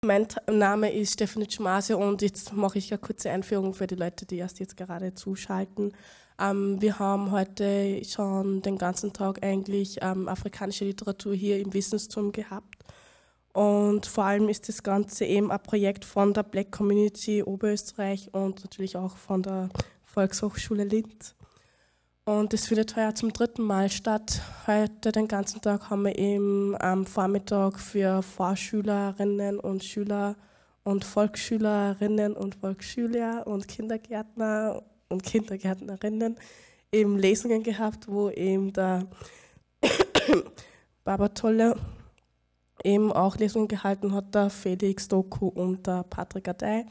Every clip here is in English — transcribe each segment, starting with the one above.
Mein Name ist Stefanie Schmase und jetzt mache ich eine kurze Einführung für die Leute, die erst jetzt gerade zuschalten. Wir haben heute schon den ganzen Tag eigentlich afrikanische Literatur hier im Wissensturm gehabt. Und vor allem ist das Ganze eben ein Projekt von der Black Community Oberösterreich und natürlich auch von der Volkshochschule Linz. Und es findet heuer zum 3. Mal statt. Heute den ganzen Tag haben wir eben am Vormittag für Vorschülerinnen und Schüler und Volksschülerinnen und Volksschüler und Kindergärtner und Kindergärtnerinnen eben Lesungen gehabt, wo eben der Bábátóla eben auch Lesungen gehalten hat, der Felix Doku und der Patrick Addai.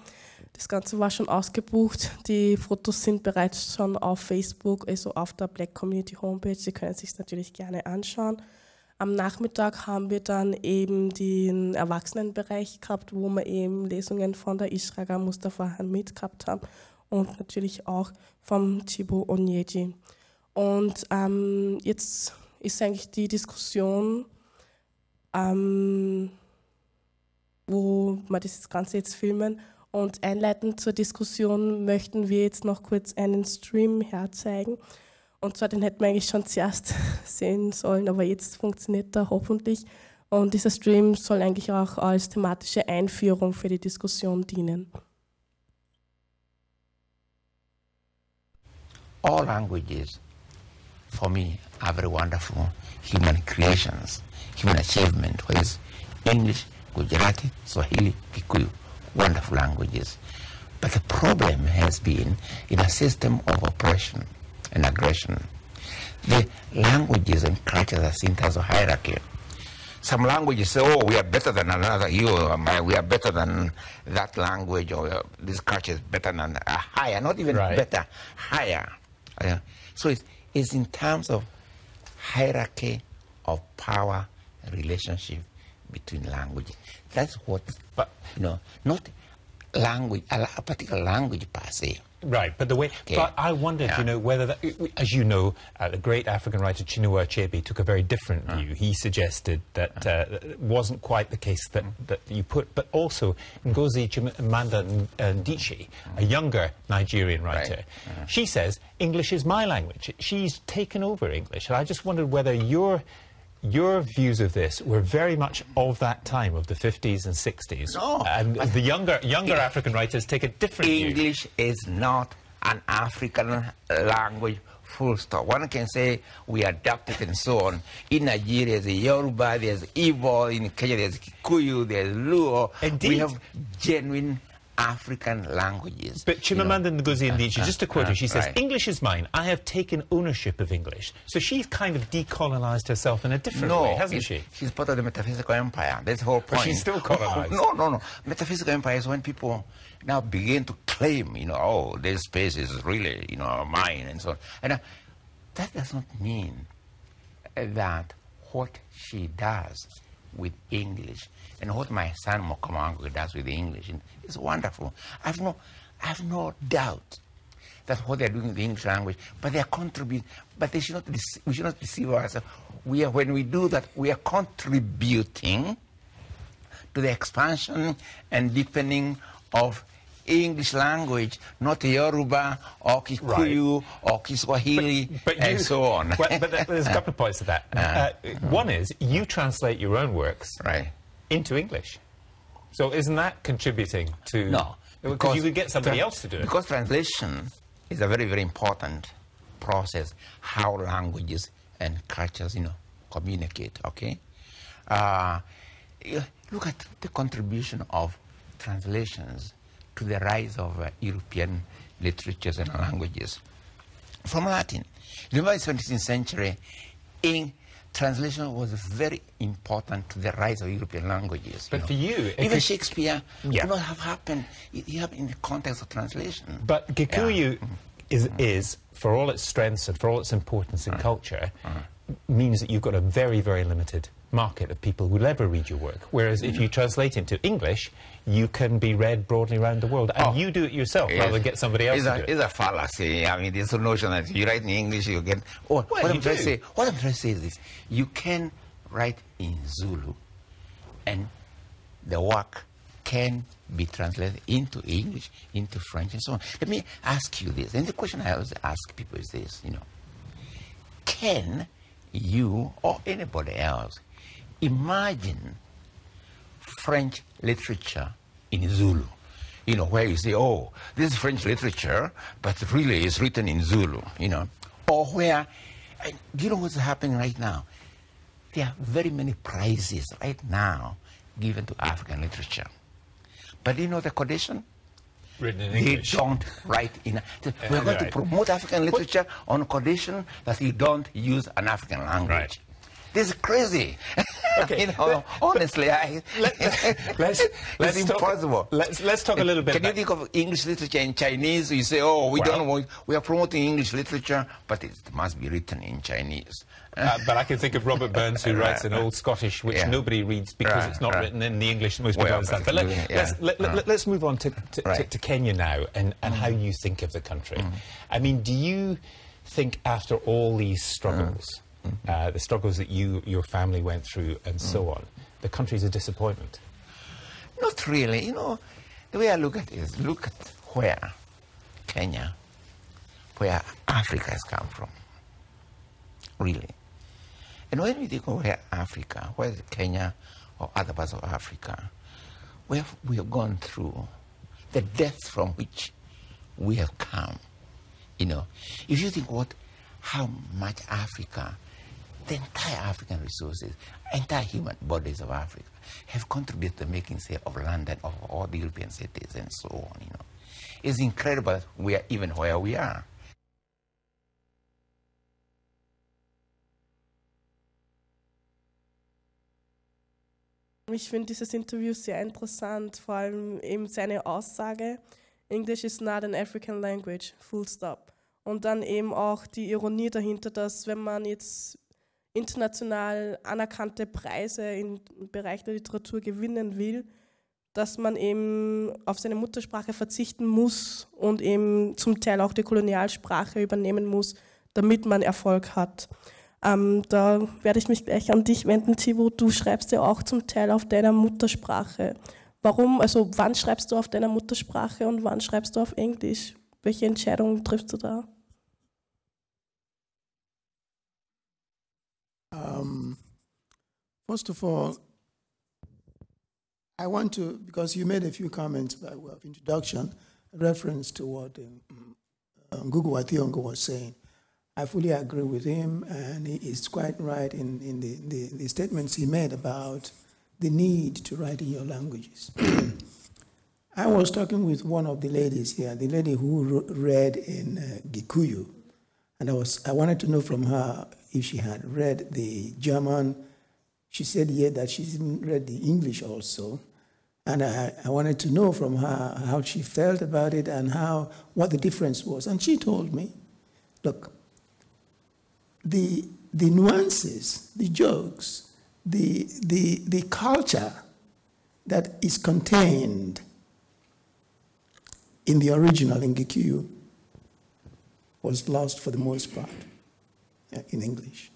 Das Ganze war schon ausgebucht. Die Fotos sind bereits schon auf Facebook, also auf der Black Community Homepage. Sie können es sich natürlich gerne anschauen. Am Nachmittag haben wir dann eben den Erwachsenenbereich gehabt, wo wir eben Lesungen von der Ishraga Mustafa Hamid gehabt haben und natürlich auch vom Chibo Onyeji. Und jetzt ist eigentlich die Diskussion, wo wir das Ganze jetzt filmen. Und einleitend zur Diskussion möchten wir jetzt noch kurz einen Stream herzeigen. Und zwar, den hätten wir eigentlich schon zuerst sehen sollen, aber jetzt funktioniert er hoffentlich. Und dieser Stream soll eigentlich auch als thematische Einführung für die Diskussion dienen. All languages, for me, are very wonderful human creations, human achievement, whether it's English, Gujarati, Swahili, Kikuyu. Wonderful languages. But the problem has been in a system of oppression and aggression. The languages and cultures are seen as a hierarchy. Some languages say, oh, we are better than another, we are better than that language, or this culture is better than higher, not even better, higher. So it's in terms of hierarchy of power relationship between languages. That's what, but not language, a particular language per se. Right, but the way, okay. But I wondered, whether, that, as you know, the great African writer Chinua Achebe took a very different view. He suggested that it wasn't quite the case that you put, but also Ngozi Chimamanda Adichie, a younger Nigerian writer, she says, English is my language. She's taken over English, and I just wondered whether your views of this were very much of that time, of the 50s and 60s. No. And the younger African writers take a different view. English is not an African language, full stop. One can say we adapted and so on. In Nigeria, there's Yoruba, there's Igbo, in Kenya, there's Kikuyu, there's Luo. Indeed. We have genuine African languages. But Chimamanda Ngozi Adichie, just to quote her, she says, English is mine. I have taken ownership of English. So she's kind of decolonized herself in a different way, hasn't she? She's part of the metaphysical empire. That's the whole point. But she's still colonized. No. Metaphysical empire is when people now begin to claim, oh, this space is really, mine and so on. And that does not mean that what she does with English and what my son Mokomango does with English is wonderful. I've no doubt that what they're doing with the English language, but they are contributing. But we should not deceive ourselves. When we do that, we are contributing to the expansion and deepening of English language, not Yoruba or Kikuyu or Kiswahili and so on. But there's a couple of points to that. One is, you translate your own works into English. So isn't that contributing to... No. Because you could get somebody else to do it. Because translation is a very, very important process, how languages and cultures, communicate, okay? Look at the contribution of translations to the rise of European literatures and languages. From Latin. Remember, in the 17th century, translation was very important to the rise of European languages. But for you... Even Shakespeare would not have happened in the context of translation. But Kikuyu is, for all its strengths and for all its importance in culture, means that you've got a very, very limited market of people who will ever read your work. Whereas if you translate into English, you can be read broadly around the world. And you do it yourself rather than get somebody else to do it. It's a fallacy. I mean, there's a notion that you write in English, you get... what I'm trying to say is this. You can write in Zulu, and the work can be translated into English, into French, and so on. Let me ask you this, and the question I always ask people is this, can you or anybody else imagine French literature in Zulu? Where you say, oh, this is French literature, but really it's written in Zulu, Or where, do you know what's happening right now? There are very many prizes right now given to African literature. But you know the condition? Written in English. They don't write in... We're going to promote African literature on condition that you don't use an African language. Right. This is crazy. Okay. Honestly, it's impossible. Let's talk a little bit. Can you think of English literature in Chinese? You say, oh, we are promoting English literature, but it must be written in Chinese. But I can think of Robert Burns, who writes an old Scottish, which nobody reads because it's not written in the English most people understand. But let's move on to Kenya now and how you think of the country. I mean, do you think after all these struggles, the struggles that your family went through and so on, the country's a disappointment? Not really. The way I look at it is, look at where Kenya, where Africa has come from, really. And when we think of where Africa, whether Kenya or other parts of Africa, we have gone through the depths from which we have come. If you think how much Africa, the entire African resources, entire human bodies of Africa have contributed to making, say, of London, of all the European cities and so on, It's incredible that we are even where we are. Ich finde dieses Interview sehr interessant, vor allem eben seine Aussage, English is not an African language, full stop. Und dann eben auch die Ironie dahinter, dass wenn man jetzt international anerkannte Preise im Bereich der Literatur gewinnen will, dass man eben auf seine Muttersprache verzichten muss und eben zum Teil auch die Kolonialsprache übernehmen muss, damit man Erfolg hat. Da werde ich mich gleich an dich wenden, Chibo. Du schreibst ja auch zum Teil auf deiner Muttersprache. Warum, also wann schreibst du auf deiner Muttersprache und wann schreibst du auf Englisch? Welche Entscheidungen triffst du da? First of all, I want to, because you made a few comments by way of introduction, reference to what Ngugiwa Thong'o was saying. I fully agree with him, and he is quite right in the statements he made about the need to write in your languages. I was talking with one of the ladies here, the lady who read in Gikuyu, and I wanted to know from her if she had read the German. She said, yeah, that she's read the English also. And I wanted to know from her how she felt about it and what the difference was. And she told me, look, the nuances, the jokes, the culture that is contained in the original in Gikuyu was lost for the most part in English.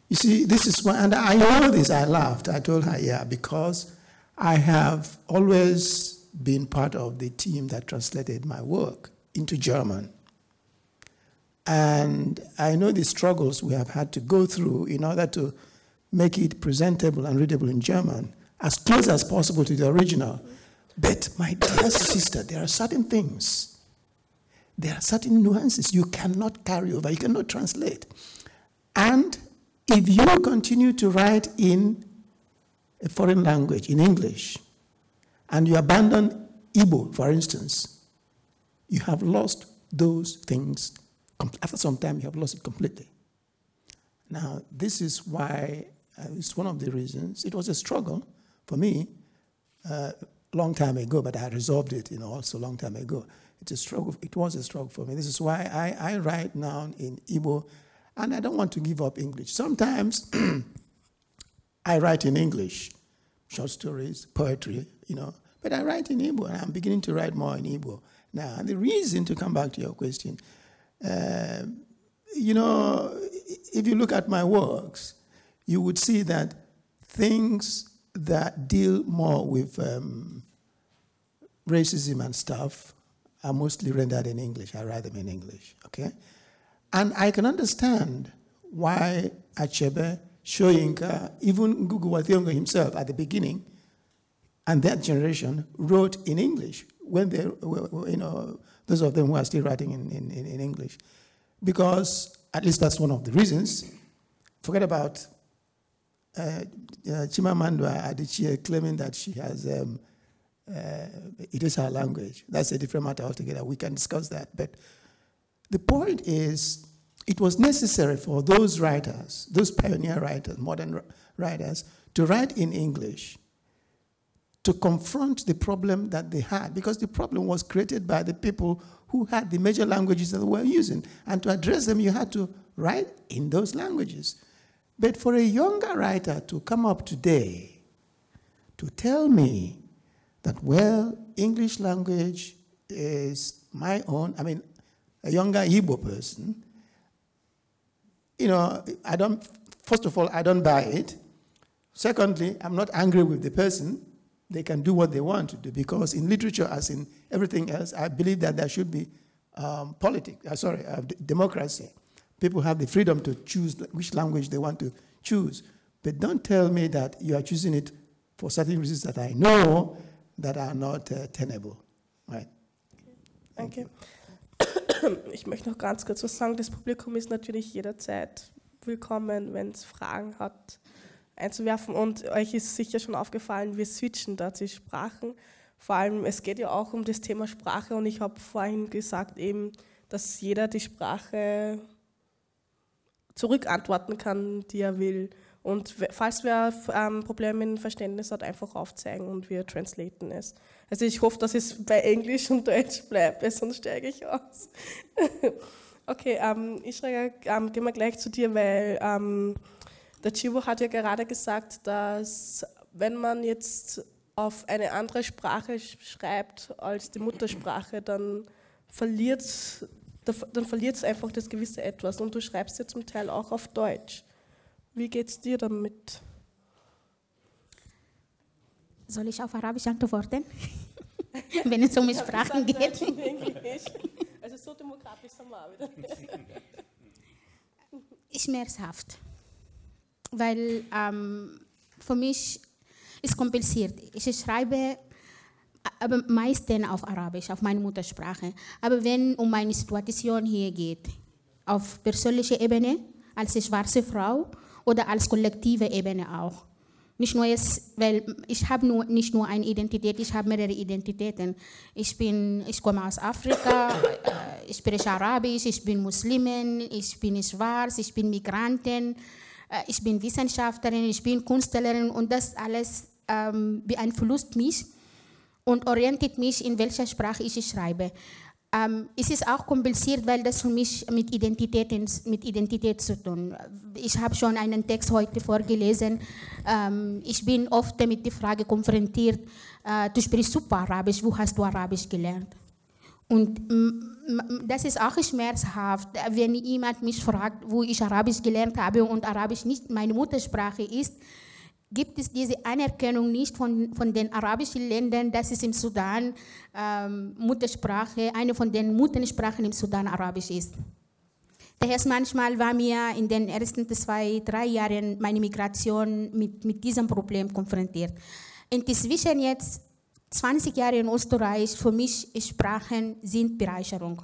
You see, this is why, and I know this, I laughed. I told her, yeah, because I have always been part of the team that translated my work into German. And I know the struggles we have had to go through in order to make it presentable and readable in German, as close as possible to the original. But my dear sister, there are certain things, there are certain nuances you cannot carry over, you cannot translate. And if you continue to write in a foreign language, in English, and you abandon Igbo, for instance, you have lost those things. After some time, you have lost it completely. Now, this is why, it's one of the reasons, it was a struggle for me a long time ago, but I resolved it, also a long time ago. It's a struggle. It was a struggle for me. This is why I write now in Igbo, and I don't want to give up English. Sometimes I write in English, short stories, poetry, but I write in Igbo, and I'm beginning to write more in Igbo now. And the reason, to come back to your question, if you look at my works, you would see that things that deal more with racism and stuff are mostly rendered in English. I write them in English, okay? And I can understand why Achebe, Soyinka, even Ngugiwa Thong'o himself at the beginning, and that generation wrote in English when they were, those of them who are still writing in English. Because, at least that's one of the reasons, forget about Chimamanda Adichie claiming that she has, it is her language. That's a different matter altogether. We can discuss that. But the point is, it was necessary for those writers, those pioneer writers, modern writers, to write in English to confront the problem that they had, because the problem was created by the people who had the major languages that they were using. And to address them, you had to write in those languages. But for a younger writer to come up today to tell me that, well, English language is my own, I mean, a younger Igbo person, first of all, I don't buy it. Secondly, I'm not angry with the person. They can do what they want to do, because in literature, as in everything else, I believe that there should be democracy. People have the freedom to choose which language they want to choose. But don't tell me that you are choosing it for certain reasons that I know that are not tenable. Right. Thank you. Ich möchte noch ganz kurz was sagen. Das Publikum ist natürlich jederzeit willkommen, wenn es Fragen hat, einzuwerfen. Und euch ist sicher schon aufgefallen, wir switchen da die Sprachen. Vor allem, es geht ja auch um das Thema Sprache. Und ich habe vorhin gesagt eben, dass jeder die Sprache zurückantworten kann, die er will. Und falls wer Probleme mit dem Verständnis hat, einfach aufzeigen und wir translaten es. Also ich hoffe, dass es bei Englisch und Deutsch bleibt, weil sonst steige ich aus. Okay, Ishraga, gehen wir gleich zu dir, weil der Chibo hat ja gerade gesagt, dass wenn man jetzt auf eine andere Sprache schreibt als die Muttersprache, dann verliert es einfach das gewisse Etwas. Und du schreibst ja zum Teil auch auf Deutsch. Wie geht es dir damit? Soll ich auf Arabisch antworten? Wenn es um Sprachen geht. Also so demokratisch sind wir auch wieder. Schmerzhaft. Weil für mich ist kompliziert. Ich schreibe aber meistens auf Arabisch, auf meine Muttersprache. Aber wenn um meine Situation hier geht, auf persönlicher Ebene, als schwarze Frau oder als kollektive Ebene auch. Nicht nur jetzt, weil ich habe nicht nur eine Identität, ich habe mehrere Identitäten. Ich komme aus Afrika, ich spreche Arabisch, ich bin Muslimin, ich bin schwarz, ich bin Migrantin, ich bin Wissenschaftlerin, ich bin Künstlerin und das alles beeinflusst mich und orientiert mich, in welcher Sprache ich schreibe. Es ist auch kompliziert, weil das für mich mit Identität zu tun. Ich habe schon einen Text heute vorgelesen. Ich bin oft mit der Frage konfrontiert, du sprichst super Arabisch, wo hast du Arabisch gelernt? Und das ist auch schmerzhaft, wenn jemand mich fragt, wo ich Arabisch gelernt habe und Arabisch nicht meine Muttersprache ist, gibt es diese Anerkennung nicht von den arabischen Ländern, dass es im Sudan Muttersprache, eine von den Muttersprachen im Sudan Arabisch ist. Daher manchmal war mir in den ersten 2-3 Jahren meine Migration mit diesem Problem konfrontiert. Inzwischen jetzt 20 Jahre in Österreich, für mich Sprachen sind Bereicherung.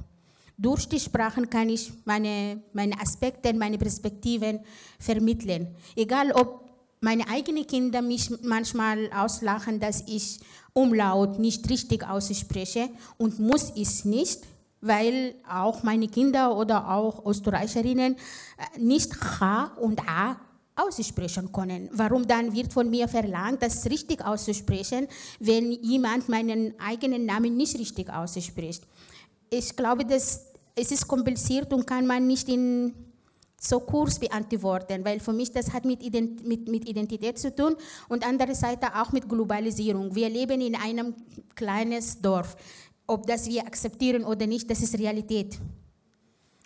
Durch die Sprachen kann ich meine Aspekte, meine Perspektiven vermitteln. Egal ob meine eigenen Kinder mich manchmal auslachen, dass ich Umlaut nicht richtig ausspreche und muss ich nicht, weil auch meine Kinder oder auch Österreicherinnen nicht H und A aussprechen können. Warum dann wird von mir verlangt, das richtig auszusprechen, wenn jemand meinen eigenen Namen nicht richtig ausspricht? Ich glaube, es ist kompliziert und kann man nicht in so kurz beantworten, weil für mich das hat mit Identität zu tun und andererseits auch mit Globalisierung. Wir leben in einem kleinen Dorf. Ob das wir akzeptieren oder nicht, das ist Realität.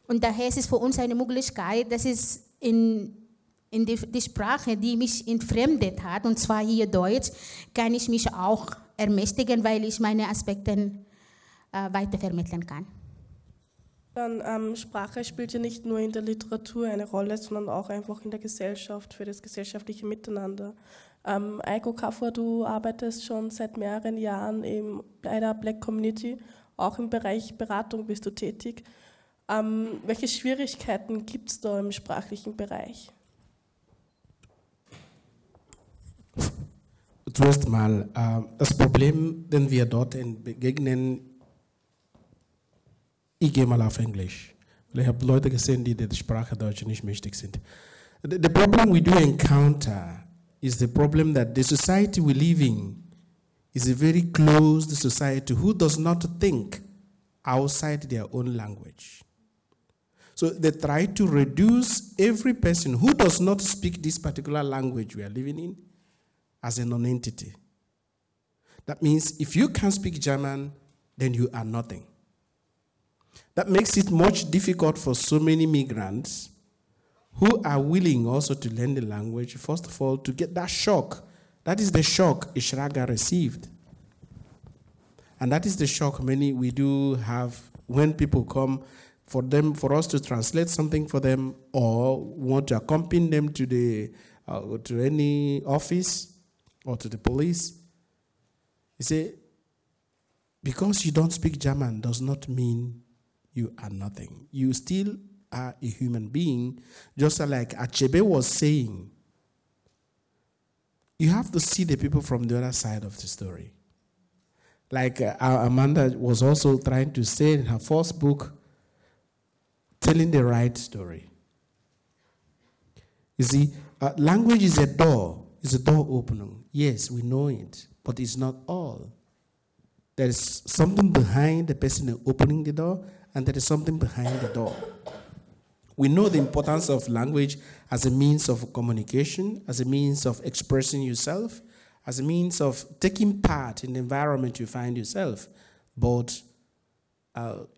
Und daher ist es für uns eine Möglichkeit, dass es in die Sprache, die mich entfremdet hat, und zwar hier Deutsch, kann ich mich auch ermächtigen, weil ich meine Aspekte weitervermitteln kann. Dann Sprache spielt ja nicht nur in der Literatur eine Rolle, sondern auch einfach in der Gesellschaft, für das gesellschaftliche Miteinander. Eiko Kafur, du arbeitest schon seit mehreren Jahren bei der Black Community, auch im Bereich Beratung bist du tätig. Welche Schwierigkeiten gibt es da im sprachlichen Bereich? Zuerst mal, das Problem, den wir dort begegnen, ich gehe mal auf Englisch. Ich habe Leute gesehen, die der Sprache Deutsch nicht mächtig sind. The problem we do encounter is the problem that the society we live in is a very closed society who does not think outside their own language. So they try to reduce every person who does not speak this particular language we are living in as a non-entity. That means if you can't speak German, then you are nothing. That makes it much difficult for so many migrants who are willing also to learn the language, first of all, to get that shock. That is the shock Ishraga received. And that is the shock we do have when people come for us to translate something for them or want to accompany them to any office or to the police. You say, because you don't speak German does not mean you are nothing. You still are a human being, just like Achebe was saying. You have to see the people from the other side of the story. Like Amanda was also trying to say in her first book, telling the right story. You see, language is a door opening. Yes, we know it, but it's not all. There is something behind the person opening the door, and there is something behind the door. We know the importance of language as a means of communication, as a means of expressing yourself, as a means of taking part in the environment you find yourself. But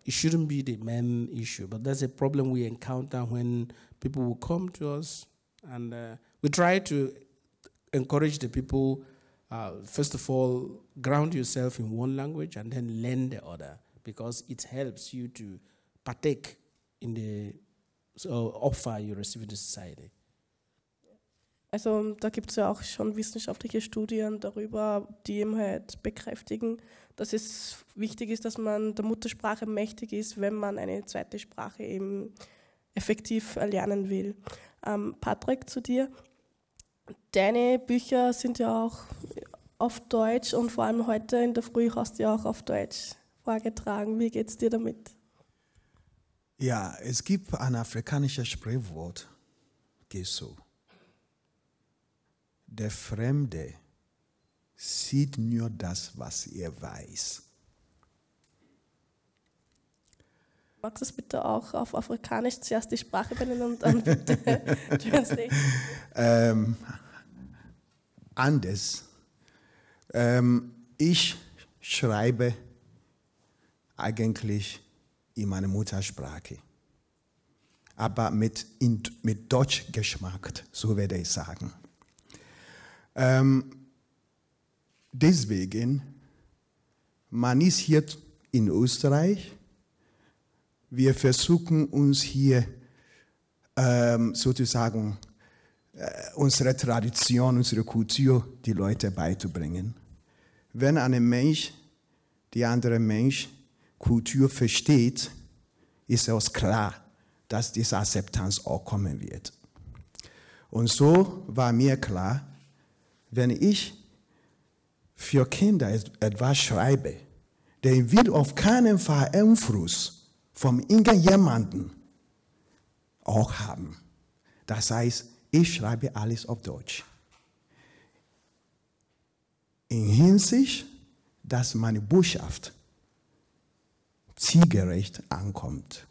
it shouldn't be the main issue. But that's a problem we encounter when people will come to us. And we try to encourage the people, first of all, ground yourself in one language and then learn the other, because it helps you to partake in the offer you receive in the society. Also da gibt es ja auch schon wissenschaftliche Studien darüber, die eben halt bekräftigen, dass es wichtig ist, dass man der Muttersprache mächtig ist, wenn man eine zweite Sprache eben effektiv erlernen will. Patrick, zu dir. Deine Bücher sind ja auch auf Deutsch und vor allem heute in der Früh hast du ja auch auf Deutsch vorgetragen. Wie geht es dir damit? Ja, es gibt ein afrikanisches Sprichwort, geht so. Der Fremde sieht nur das, was er weiß. Magst du es bitte auch auf Afrikanisch zuerst die Sprache benennen und dann bitte translate? Anders. Ich schreibe eigentlich in meiner Muttersprache, aber mit Deutschgeschmack, so werde ich sagen. Deswegen, man ist hier in Österreich, wir versuchen uns hier sozusagen unsere Tradition, unsere Kultur, die Leute beizubringen. Wenn ein Mensch die andere Mensch Kultur versteht, ist es klar, dass diese Akzeptanz auch kommen wird. Und so war mir klar, wenn ich für Kinder etwas schreibe, der wird auf keinen Fall Einfluss von irgendjemandem auch haben. Das heißt, ich schreibe alles auf Deutsch. In Hinsicht, dass meine Botschaft zielgerecht ankommt.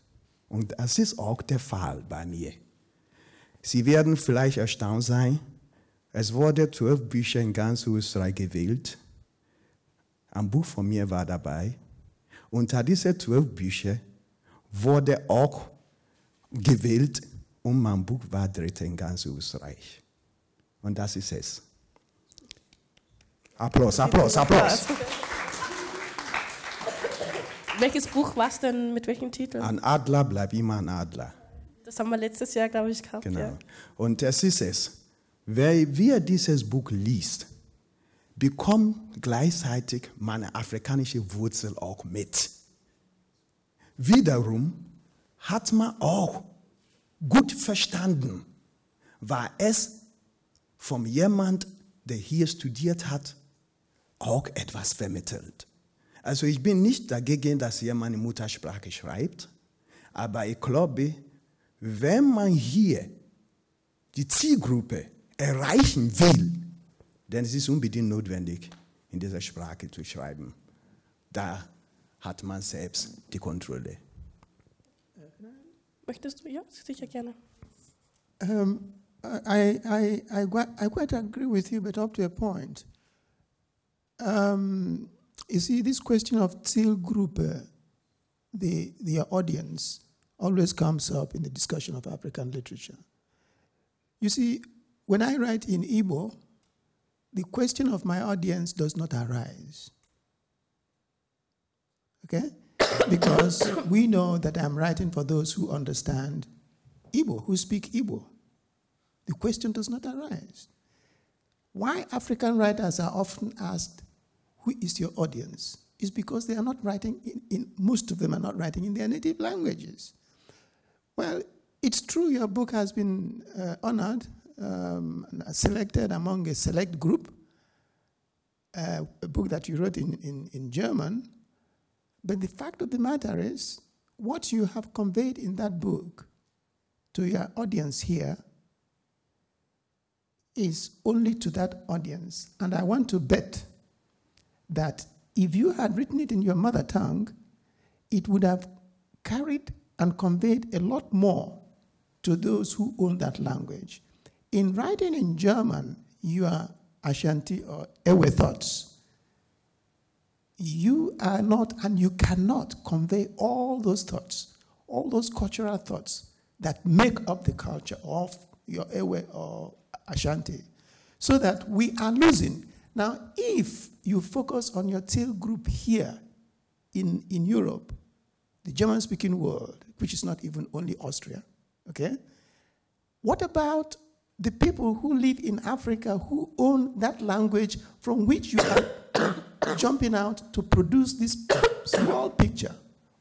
Und das ist auch der Fall bei mir. Sie werden vielleicht erstaunt sein, es wurden 12 Bücher in ganz Österreich gewählt. Ein Buch von mir war dabei. Unter diesen 12 Büchern wurde auch gewählt und mein Buch war dritte in ganz Österreich. Und das ist es. Applaus, Applaus, Applaus. Welches Buch war es denn, mit welchem Titel? Ein Adler bleibt immer ein Adler. Das haben wir letztes Jahr, glaube ich, gehabt. Genau. Ja. Und es ist es. Wer dieses Buch liest, bekommt gleichzeitig meine afrikanische Wurzel auch mit. Wiederum hat man auch gut verstanden, war es von jemand, der hier studiert hat, auch etwas vermittelt. Also ich bin nicht dagegen, dass jemand in Muttersprache schreibt, aber ich glaube, wenn man hier die Zielgruppe erreichen will, dann ist es unbedingt notwendig, in dieser Sprache zu schreiben. Da hat man selbst die Kontrolle. Möchtest du? Ja, sicher gerne. I quite agree with you, but up to a point. You see, this question of Zielgruppe, the audience, always comes up in the discussion of African literature. You see, when I write in Igbo, the question of my audience does not arise. Okay? Because we know that I'm writing for those who understand Igbo, who speak Igbo. The question does not arise. Why African writers are often asked, who is your audience? Is because they are not writing, most of them are not writing in their native languages. Well, it's true your book has been honored, selected among a select group, a book that you wrote in German. But the fact of the matter is, what you have conveyed in that book to your audience here is only to that audience. And I want to bet that if you had written it in your mother tongue, it would have carried and conveyed a lot more to those who own that language. In writing in German, your Ashanti or Ewe thoughts, you are not and you cannot convey all those thoughts, all those cultural thoughts that make up the culture of your Ewe or Ashanti, so that we are losing. Now, if you focus on your tail group here in Europe, the German-speaking world, which is not even only Austria, okay? What about the people who live in Africa who own that language from which you are jumping out to produce this small picture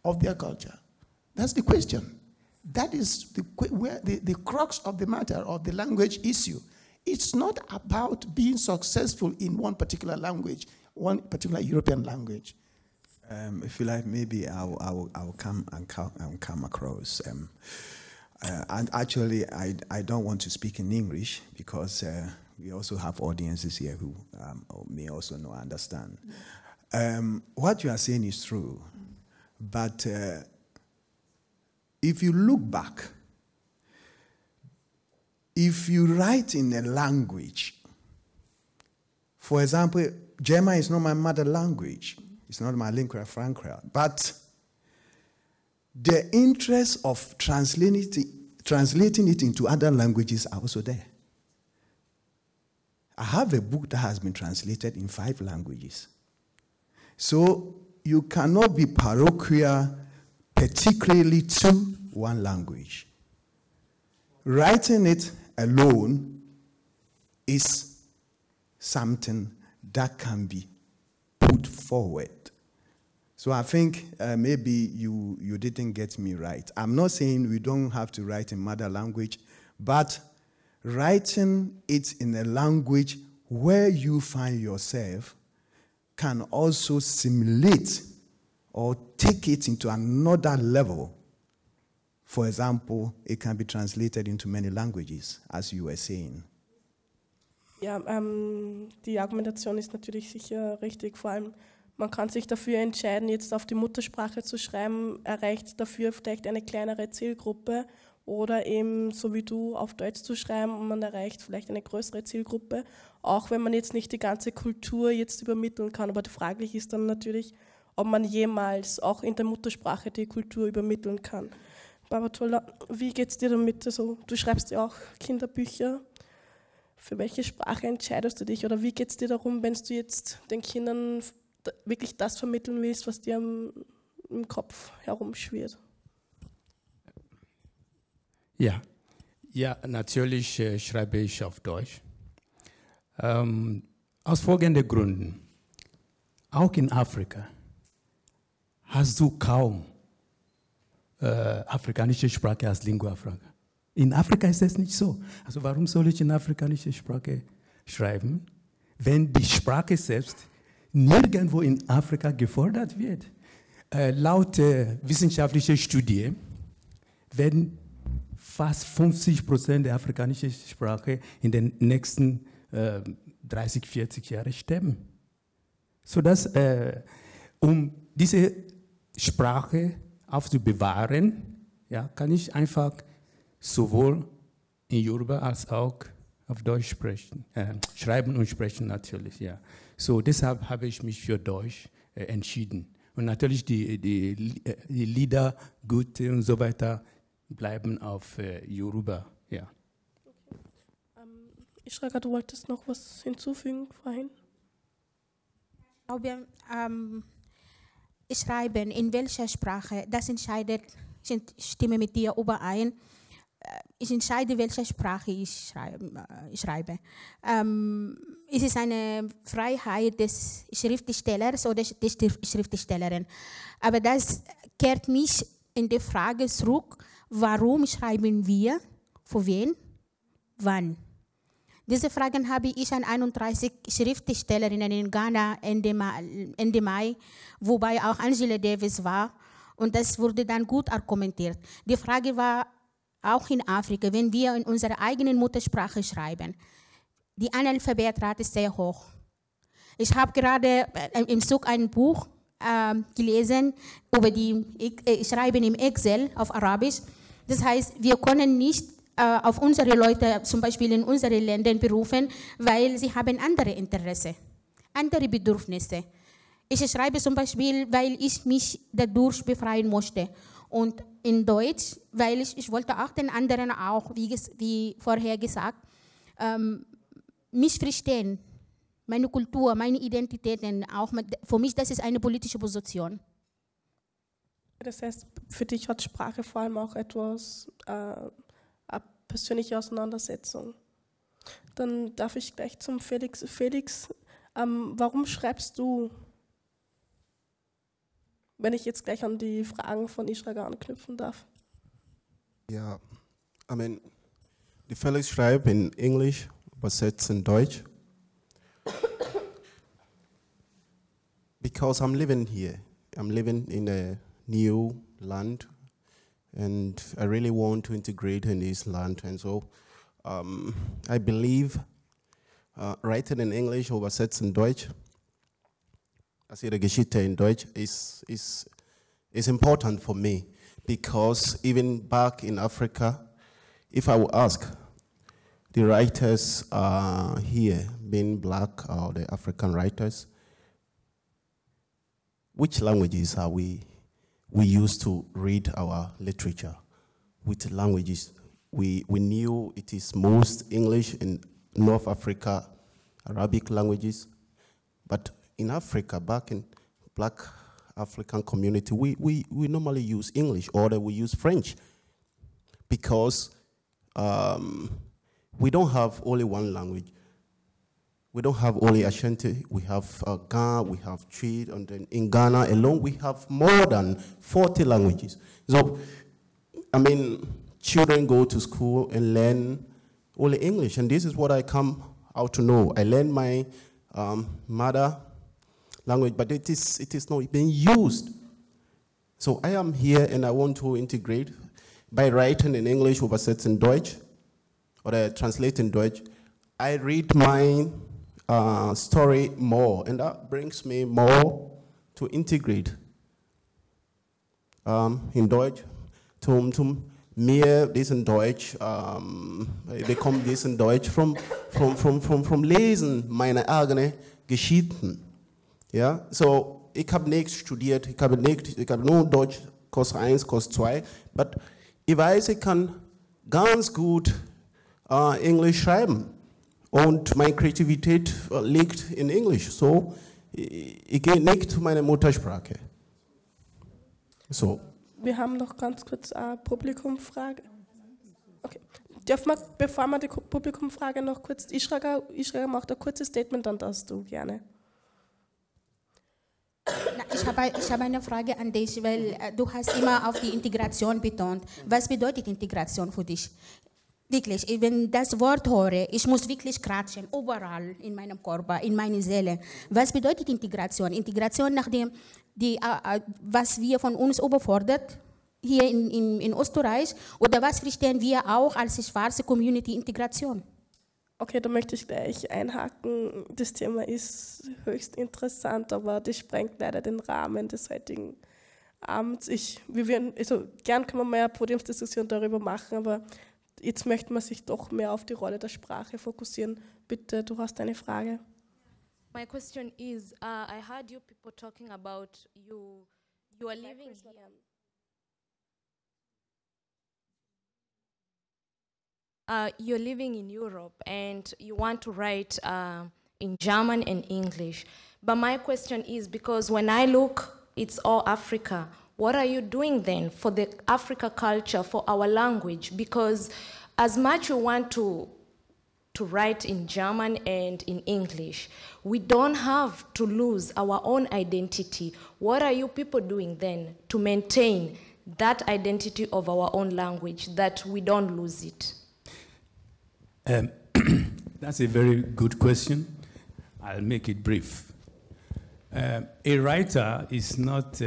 of their culture? That's the question. That is the crux of the matter of the language issue. It's not about being successful in one particular language, one particular European language. If you like, maybe I'll come across. And actually, I don't want to speak in English because we also have audiences here who may also not understand. What you are saying is true, but if you look back, if you write in a language, for example, German is not my mother language. It's not my lingua franca. But the interest of translating it into other languages are also there. I have a book that has been translated in 5 languages. So you cannot be parochial particularly to one language. Writing it alone is something that can be put forward. So I think maybe you didn't get me right. I'm not saying we don't have to write in mother language, but writing it in a language where you find yourself can also simulate or take it into another level. For example, it can be translated into many languages, as you were saying. Ja, die Argumentation ist natürlich sicher richtig. Vor allem, man kann sich dafür entscheiden, jetzt auf die Muttersprache zu schreiben, erreicht dafür vielleicht eine kleinere Zielgruppe oder eben, so wie du, auf Deutsch zu schreiben und man erreicht vielleicht eine größere Zielgruppe, auch wenn man jetzt nicht die ganze Kultur jetzt übermitteln kann. Aber fraglich ist dann natürlich, ob man jemals auch in der Muttersprache die Kultur übermitteln kann. Bábátóla, wie geht es dir damit? Also, du schreibst ja auch Kinderbücher. Für welche Sprache entscheidest du dich oder wie geht es dir darum, wenn du jetzt den Kindern wirklich das vermitteln willst, was dir im Kopf herumschwirrt? Ja, natürlich schreibe ich auf Deutsch. Aus folgenden Gründen. Auch in Afrika hast du kaum afrikanische Sprache als Lingua Franca. In Afrika ist es nicht so. Also warum soll ich in afrikanische Sprache schreiben, wenn die Sprache selbst nirgendwo in Afrika gefordert wird? Laut wissenschaftlicher Studie werden fast 50% der afrikanischen Sprache in den nächsten 30, 40 Jahren sterben. Sodass, um diese Sprache aufzubewahren, ja, kann ich einfach sowohl in Yoruba als auch auf Deutsch sprechen, schreiben und sprechen natürlich. Ja. So, deshalb habe ich mich für Deutsch entschieden. Und natürlich die Lieder, Gute und so weiter bleiben auf Yoruba. Ja. Okay. Ishraga, du wolltest noch was hinzufügen vorhin? Ich glaube, schreiben, in welcher Sprache, das entscheidet, ich stimme mit dir überein, ich entscheide, welche Sprache ich schreibe. Es ist eine Freiheit des Schriftstellers oder der Schriftstellerin. Aber das kehrt mich in die Frage zurück, warum schreiben wir, für wen, wann? Diese Fragen habe ich an 31 Schriftstellerinnen in Ghana Ende Mai, wobei auch Angela Davis war. Und das wurde dann gut argumentiert. Die Frage war auch in Afrika, wenn wir in unserer eigenen Muttersprache schreiben, die Analphabetrate ist sehr hoch. Ich habe gerade im Zug ein Buch gelesen über Schreiben im Exil auf Arabisch. Das heißt, wir können nicht auf unsere Leute, zum Beispiel in unseren Ländern berufen, weil sie haben andere Interessen, andere Bedürfnisse. Ich schreibe zum Beispiel, weil ich mich dadurch befreien möchte. Und in Deutsch, weil ich wollte auch den anderen auch, wie vorher gesagt, mich verstehen, meine Kultur, meine Identitäten, auch für mich, das ist eine politische Position. Das heißt, für dich hat Sprache vor allem auch etwas, eine persönliche Auseinandersetzung. Dann darf ich gleich zum Felix. Felix, warum schreibst du, wenn ich jetzt gleich an die Fragen von Ishraga anknüpfen darf? Ja, die Felix schreibt in Englisch, übersetzt in Deutsch. Because I'm living here. I'm living in a new land, and I really want to integrate in this land. And so I believe writing in English, übersetzt in Deutsch, als ihre Geschichte in Deutsch, is important for me, because even back in Africa, if I would ask the writers here, being black or the African writers, which languages are we used to read our literature? Which languages? We knew it is most English in North Africa, Arabic languages, but in Africa, back in black African community, we normally use English, or we use French, because we don't have only one language. We don't have only Ashanti, we have Ghana, we have Twi, and then in Ghana alone, we have more than 40 languages. So, children go to school and learn only English, and this is what I come out to know. I learned my mother language, but it is not being used. So I am here and I want to integrate by writing in English, übersetzt in Deutsch, or translate in Deutsch. I read my story more, and that brings me more to integrate in Deutsch. Mir diesen Deutsch, ich bekomme diesen Deutsch vom Lesen meiner eigenen Geschichten. Ja, so ich habe nichts studiert, ich habe nur Deutsch, Kurs 1, Kurs 2, aber ich weiß, ich kann ganz gut Englisch schreiben. Und meine Kreativität liegt in Englisch. So, ich gehe nicht zu meiner Muttersprache. So. Wir haben noch ganz kurz eine Publikumfrage. Okay. Dürfen wir, bevor wir die Publikumfrage noch kurz, Ishraga macht ein kurzes Statement, dann darfst du gerne. Ich habe eine Frage an dich, weil du hast immer auf die Integration betont. Was bedeutet Integration für dich? Wirklich, wenn ich das Wort höre, ich muss wirklich kratschen, überall in meinem Körper, in meiner Seele. Was bedeutet Integration? Integration, nachdem was wir von uns überfordert, hier in Österreich, oder was verstehen wir auch als schwarze Community Integration? Okay, da möchte ich gleich einhaken. Das Thema ist höchst interessant, aber das sprengt leider den Rahmen des heutigen Abends. Gern kann man mal eine Podiumsdiskussion darüber machen, aber jetzt möchte man sich doch mehr auf die Rolle der Sprache fokussieren. Bitte, du hast eine Frage. My question is, I heard you people talking about you are living here. You're living in Europe and you want to write in German and English. But my question is, because when I look, it's all Africa. What are you doing then for the Africa culture, for our language? Because as much we want to write in German and in English, we don't have to lose our own identity. What are you people doing then to maintain that identity of our own language, that we don't lose it? That's a very good question. I'll make it brief. A writer is not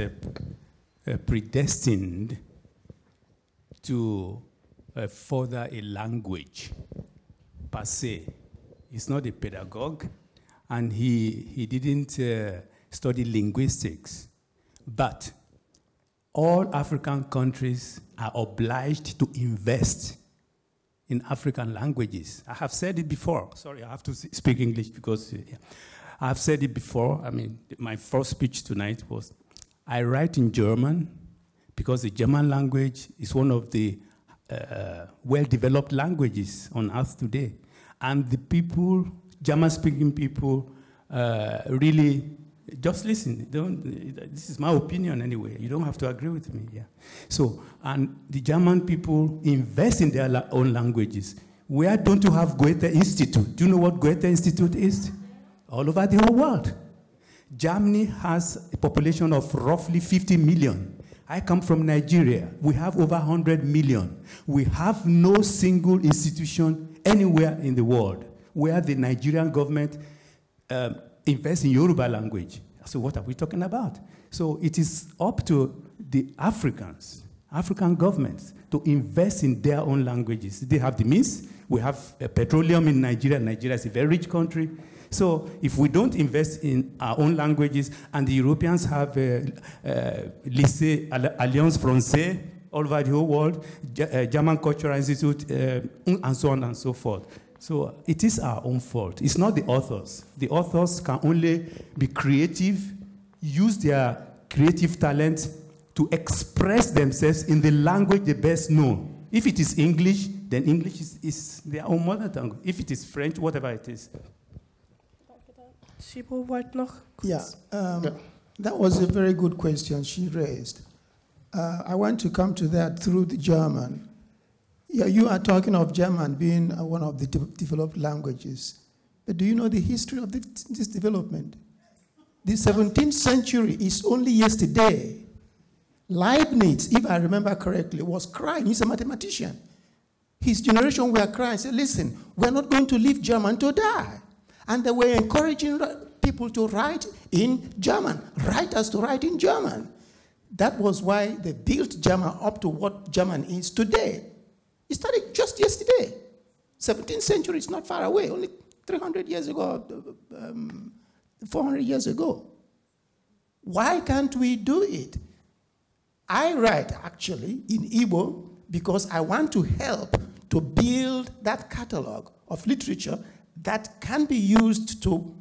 predestined to further a language per se. He's not a pedagogue, and he didn't study linguistics. But all African countries are obliged to invest in African languages. I have said it before. Sorry, I have to speak English because I have said it before. I mean, my first speech tonight was, I write in German because the German language is one of the well-developed languages on earth today. And the people, German-speaking people, really just listen. This is my opinion anyway. You don't have to agree with me. Yeah. So, and the German people invest in their own languages. Where don't you have Goethe Institute? Do you know what Goethe Institute is? All over the whole world. Germany has a population of roughly 50 million. I come from Nigeria. We have over 100 million. We have no single institution anywhere in the world where the Nigerian government invest in Yoruba language. So what are we talking about? So it is up to the African governments to invest in their own languages. They have the means. We have petroleum in Nigeria. Nigeria is a very rich country. So if we don't invest in our own languages, and the Europeans have Lycée Alliance Française all over the whole world, German Cultural Institute, and so on and so forth. So it is our own fault. It's not the authors. The authors can only be creative, use their creative talent to express themselves in the language they best know. If it is English, then English is their own mother tongue. If it is French, whatever it is. Chibo wollte noch kurz. Yeah, that was a very good question she raised. I want to come to that through the German. Yeah, you are talking of German being one of the developed languages. But do you know the history of this development? The 17th century is only yesterday. Leibniz, if I remember correctly, was crying. He's a mathematician. His generation were crying, said, listen, we're not going to leave German to die. And they were encouraging people to write in German, writers to write in German. That was why they built German up to what German is today. It started just yesterday. 17th century is not far away, only 300 years ago, 400 years ago. Why can't we do it? I write, actually, in Igbo because I want to help to build that catalog of literature that can be used to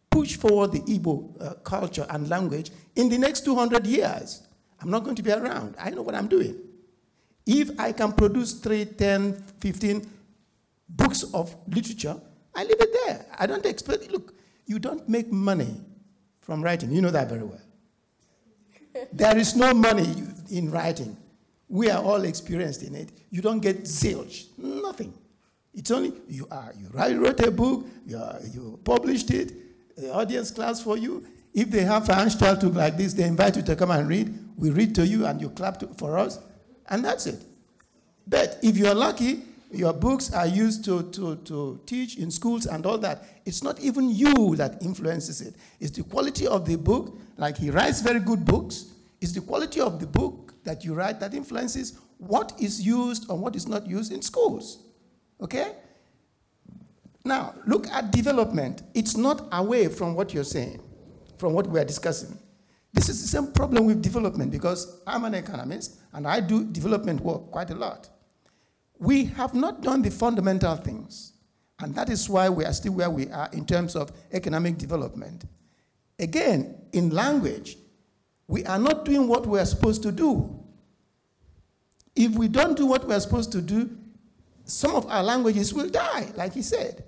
push forward the Igbo culture and language in the next 200 years. I'm not going to be around. I know what I'm doing. If I can produce 3, 10, 15 books of literature I leave it there. I don't expect, look, you don't make money from writing. You know that very well. There is no money in writing. We are all experienced in it. You don't get zilch, nothing. It's only, you wrote a book, you published it, the audience claps for you. If they have veranstaltung like this, they invite you to come and read. We read to you and you clap for us, and that's it. But if you're lucky, your books are used to teach in schools and all that. It's not even you that influences it. It's the quality of the book. Like he writes very good books. It's the quality of the book that you write that influences what is used or what is not used in schools. Okay? Now, look at development. It's not away from what you're saying, from what we are discussing. This is the same problem with development because I'm an economist and I do development work quite a lot. We have not done the fundamental things, and that is why we are still where we are in terms of economic development. Again, in language, we are not doing what we are supposed to do. If we don't do what we are supposed to do, some of our languages will die, like he said.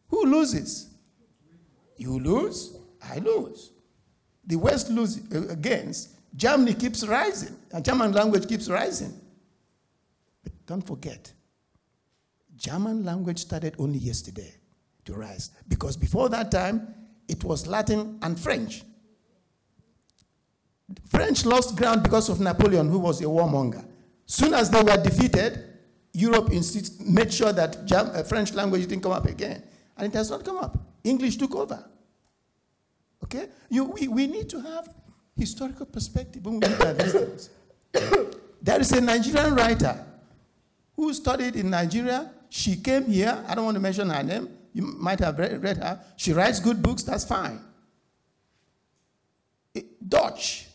Who loses? You lose, I lose. The West loses against, Germany keeps rising, and German language keeps rising. But don't forget, German language started only yesterday to rise, because before that time, it was Latin and French. French lost ground because of Napoleon, who was a warmonger. Soon as they were defeated, Europe made sure that French language didn't come up again. And it has not come up. English took over. Okay? We need to have historical perspective when we look at these things. There is a Nigerian writer who studied in Nigeria. She came here. I don't want to mention her name. You might have read her. She writes good books. That's fine. Dutch.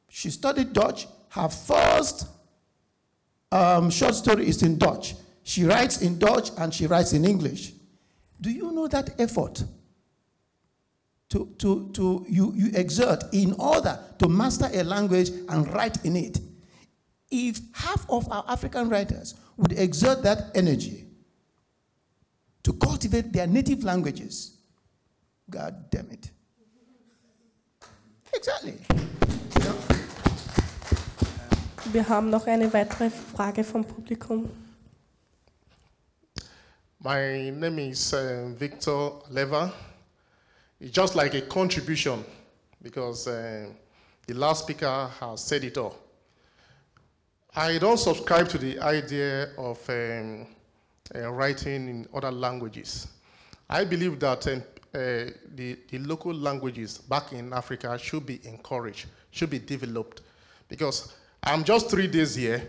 She studied Dutch. Her first short story is in Dutch. She writes in Dutch and she writes in English. Do you know that effort you exert in order to master a language and write in it? If half of our African writers would exert that energy to cultivate their native languages, God damn it. Exactly. Wir haben noch eine weitere Frage vom Publikum. My name is Victor Leva. It's just like a contribution because the last speaker has said it all. I don't subscribe to the idea of writing in other languages. I believe that the local languages back in Africa should be encouraged, should be developed. Because I'm just 3 days here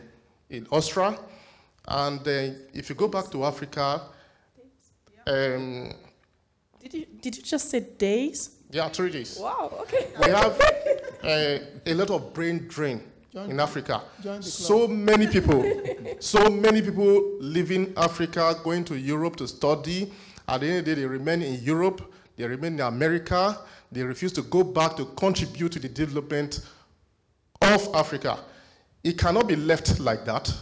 in Austria, and if you go back to Africa, Did you just say days? Yeah, 3 days. Wow, okay. We have a lot of brain drain in Africa. So many people live in Africa, going to Europe to study. At the end of the day, they remain in Europe, they remain in America. They refuse to go back to contribute to the development of Africa. It cannot be left like that.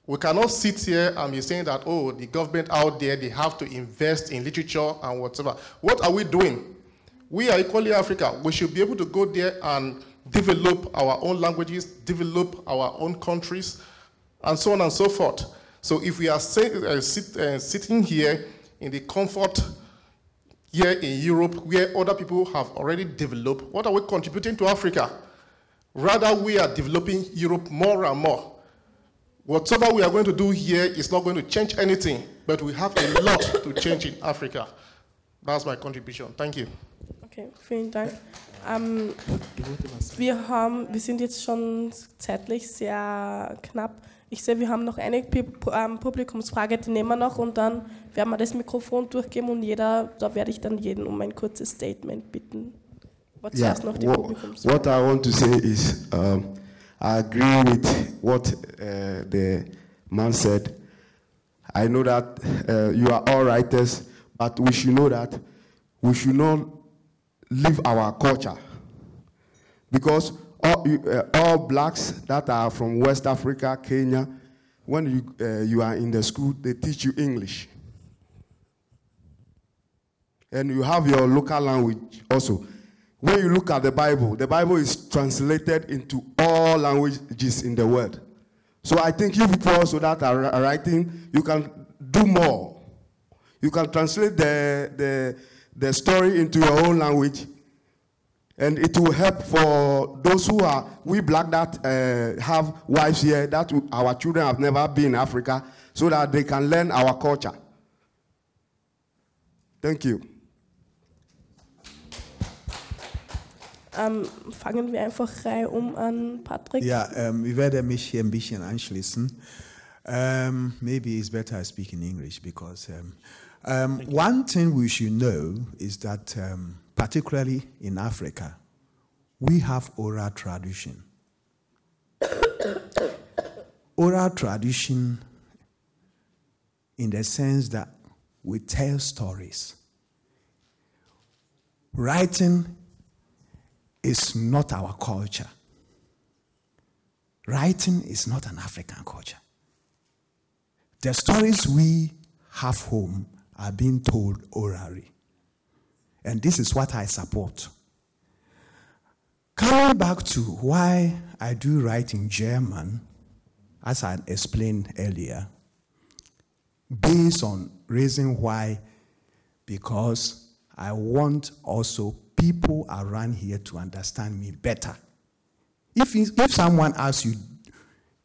We cannot sit here and be saying that, oh, the government out there, they have to invest in literature and whatever. What are we doing? We are equally Africa. We should be able to go there and develop our own languages, develop our own countries, and so on and so forth. So if we are sitting here in the comfort here in Europe, where other people have already developed, what are we contributing to Africa? Rather, we are developing Europe more and more. Whatever we are going to do here is not going to change anything, but we have a lot to change in Africa. That's my contribution. Thank you. Okay, vielen Dank. Wir sind jetzt schon zeitlich sehr knapp. Ich sehe, wir haben noch eine Publikumsfrage, die nehmen wir noch und dann werden wir das Mikrofon durchgeben und da werde ich dann jeden um ein kurzes Statement bitten. Yeah, what I want to say is I agree with what the man said. I know that you are all writers, but we should know that we should not leave our culture. Because all blacks that are from West Africa, Kenya, when you are in the school, they teach you English. and you have your local language also. When you look at the Bible is translated into all languages in the world. So I think you people also that are writing, you can do more. You can translate the story into your own language, and it will help for those who are, we black that have wives here, that our children have never been in Africa, so that they can learn our culture. Thank you. Fangen wir einfach Reihe an, Patrick. Ja, ich werde mich hier ein bisschen anschließen. Maybe it's better I speak in English because one thing we should know is that particularly in Africa, we have oral tradition. Oral tradition in the sense that we tell stories. Writing is not our culture. Writing is not an African culture. The stories we have home are being told orally. And this is what I support. Coming back to why I do write in German, as I explained earlier, based on reason why, because I want also people around here to understand me better. If someone asks you,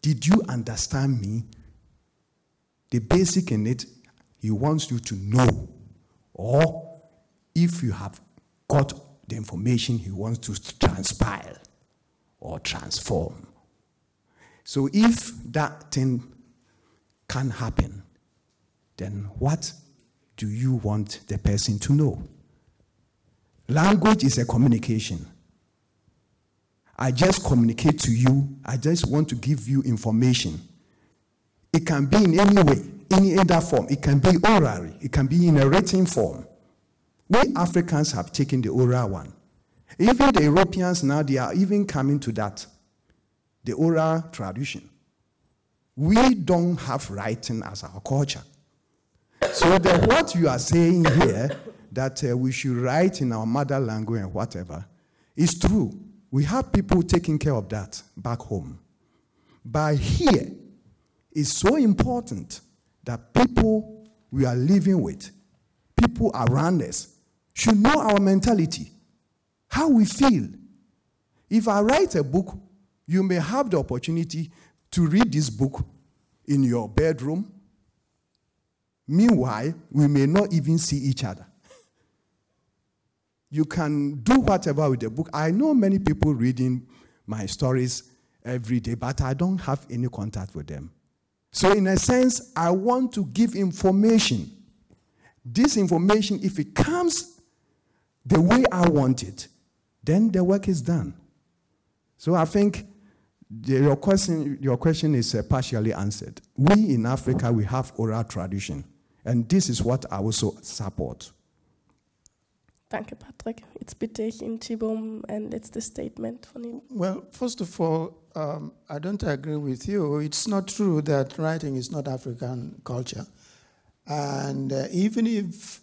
did you understand me? The basic in it, he wants you to know. Or if you have got the information, he wants to transpile or transform. So if that thing can happen, then what do you want the person to know? Language is a communication. I just communicate to you. I just want to give you information. It can be in any way, any other form. It can be orally. It can be in a written form. We Africans have taken the oral one. Even the Europeans now, they are even coming to that, the oral tradition. We don't have writing as our culture. So what you are saying here, that we should write in our mother language and whatever, is true. We have people taking care of that back home. But here, it's so important that people we are living with, people around us, should know our mentality, how we feel. If I write a book, you may have the opportunity to read this book in your bedroom. Meanwhile, we may not even see each other. You can do whatever with the book. I know many people reading my stories every day, but I don't have any contact with them. So in a sense, I want to give information. This information, if it comes the way I want it, then the work is done. So I think your question is partially answered. We in Africa, we have oral tradition, and this is what I also support. Danke, Patrick. Jetzt bitte ich ihn, Chibo, ein letztes Statement von ihm. Well, first of all, I don't agree with you. It's not true that writing is not African culture. And even if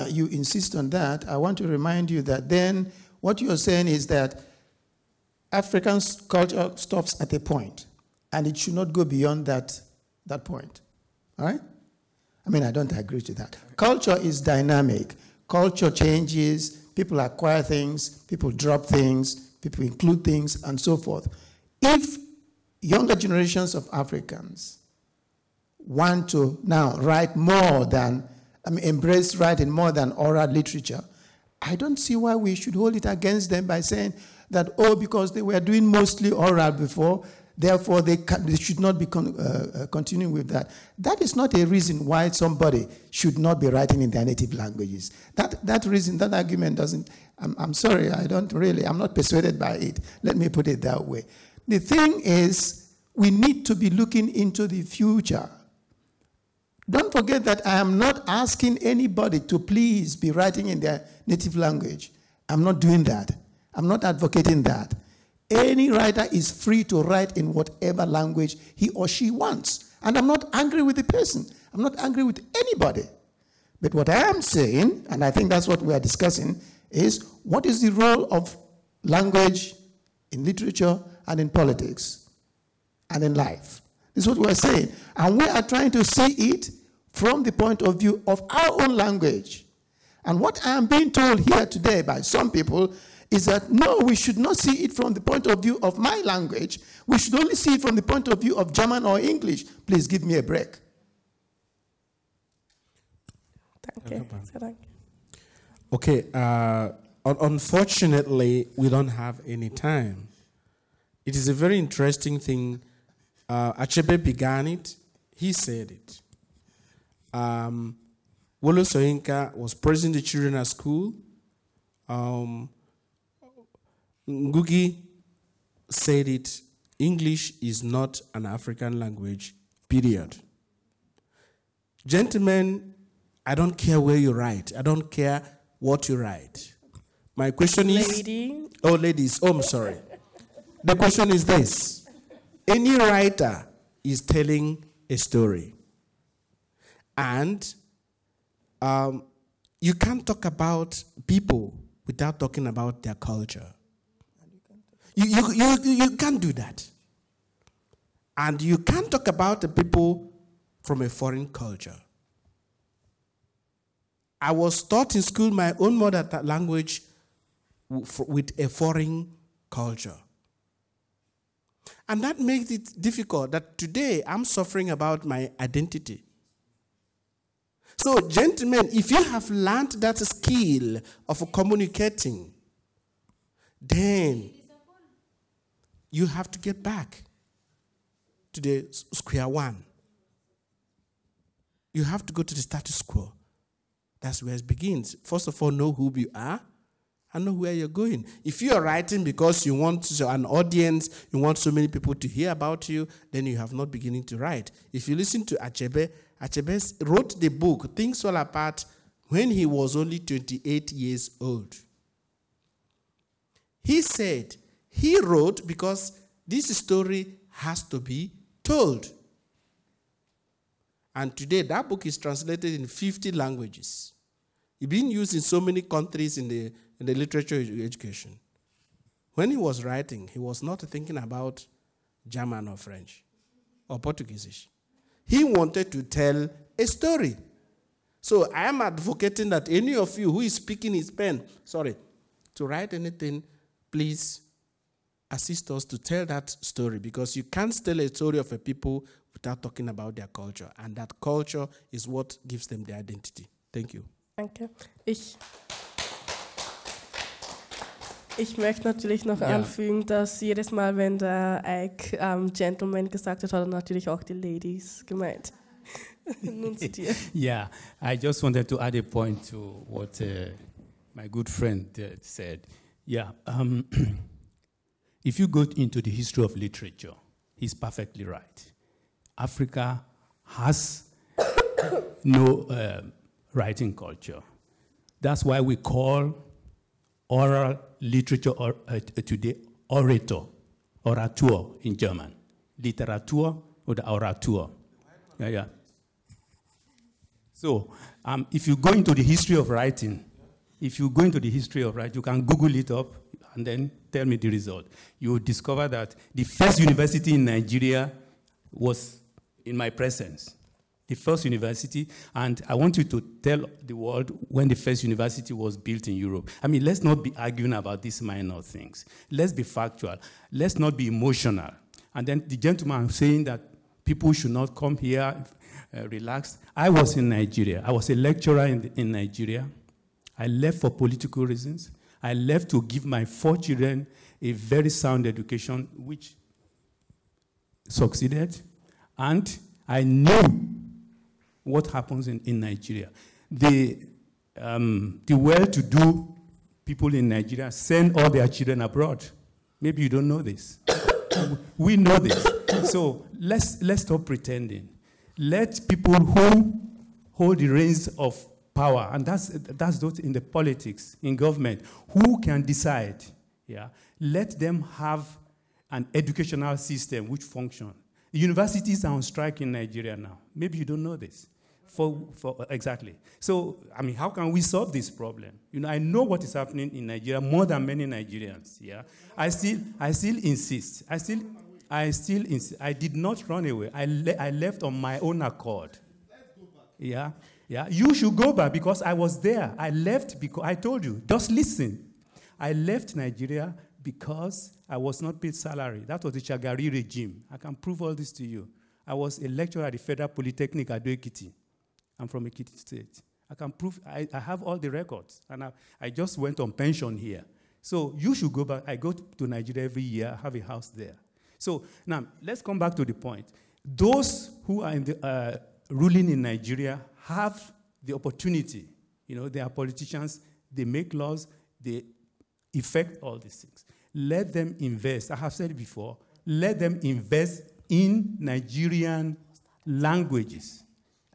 you insist on that, I want to remind you that then what you're saying is that African culture stops at a point, and it should not go beyond that point. All right? I mean, I don't agree to that. Culture is dynamic. Culture changes, people acquire things, people drop things, people include things, and so forth. If younger generations of Africans want to now write more than, embrace writing more than oral literature, I don't see why we should hold it against them by saying that, because they were doing mostly oral before, therefore they should not be continuing with that. That is not a reason why somebody should not be writing in their native languages. That reason, that argument doesn't, I'm sorry, I'm not persuaded by it. Let me put it that way. The thing is, we need to be looking into the future. Don't forget that I am not asking anybody to please be writing in their native language. I'm not doing that. I'm not advocating that. Any writer is free to write in whatever language he or she wants. And I'm not angry with the person. I'm not angry with anybody. But what I am saying, and I think that's what we are discussing, is what is the role of language in literature and in politics and in life? This is what we are saying. And we are trying to see it from the point of view of our own language. And what I am being told here today by some people is that, no, we should not see it from the point of view of my language. We should only see it from the point of view of German or English. Please give me a break. Okay, unfortunately, we don't have any time. It is a very interesting thing. Achebe began it. He said it. Wole Soyinka was praising the children at school. Ngugi said it. English is not an African language, period. Gentlemen, I don't care where you write. I don't care what you write. My question is... Lady. Oh, ladies. Oh, I'm sorry. The question is this. Any writer is telling a story. And you can't talk about people without talking about their culture. You can't do that. And you can't talk about the people from a foreign culture. I was taught in school my own mother language with a foreign culture. And that makes it difficult that today I'm suffering about my identity. So, gentlemen, if you have learned that skill of communicating, then you have to get back to the square one. You have to go to the status quo. That's where it begins. First of all, know who you are and know where you're going. If you are writing because you want an audience, you want so many people to hear about you, then you have not beginning to write. If you listen to Achebe, Achebe wrote the book, Things Fall Apart, when he was only 28 years old. He said he wrote because this story has to be told. And today, that book is translated in 50 languages. It's being used in so many countries in the literature education. When he was writing, he was not thinking about German or French or Portuguese. He wanted to tell a story. So I am advocating that any of you who is speaking his pen, to write anything, please assist us to tell that story, because you can't tell a story of a people without talking about their culture. And that culture is what gives them their identity. Thank you. Danke. Ich möchte natürlich noch anfügen, dass jedes Mal, wenn der Ike Gentleman gesagt hat, hat er natürlich auch die Ladies gemeint. Nun zu dir. Yeah, I just wanted to add a point to what my good friend said. Yeah, if you go into the history of literature, he's perfectly right. Africa has no writing culture. That's why we call oral literature today Oratur in German. Literatur oder Oratur. Yeah. So, if you go into the history of writing, you can Google it up and then tell me the result. You will discover that the first university in Nigeria was in my presence. The first university, and I want you to tell the world when the first university was built in Europe. I mean, let's not be arguing about these minor things. Let's be factual. Let's not be emotional. And then the gentleman saying that people should not come here relaxed. I was in Nigeria. I was a lecturer in Nigeria. I left for political reasons. I left to give my 4 children a very sound education, which succeeded. And I knew what happens in Nigeria. The well-to-do people in Nigeria send all their children abroad. Maybe you don't know this. We know this. So let's stop pretending. Let people who hold the reins of power, and that's those in the politics, in government, who can decide. Yeah, let them have an educational system which functions. The universities are on strike in Nigeria now. Maybe you don't know this. Exactly. So, I mean, how can we solve this problem? You know, I know what is happening in Nigeria more than many Nigerians. Yeah, I still insist. I still insist. I did not run away. I left on my own accord. Yeah. You should go back because I was there. I left because I told you. Just listen. I left Nigeria because I was not paid salary. That was the Shagari regime. I can prove all this to you. I was a lecturer at the Federal Polytechnic at Ekiti. I'm from Ekiti State. I can prove, I have all the records, and I just went on pension here. So you should go back. I go to Nigeria every year, I have a house there. So now, let's come back to the point. Those who are in the, ruling in Nigeria have the opportunity. You know, they are politicians, they make laws, they effect all these things. Let them invest. I have said it before, let them invest in Nigerian languages.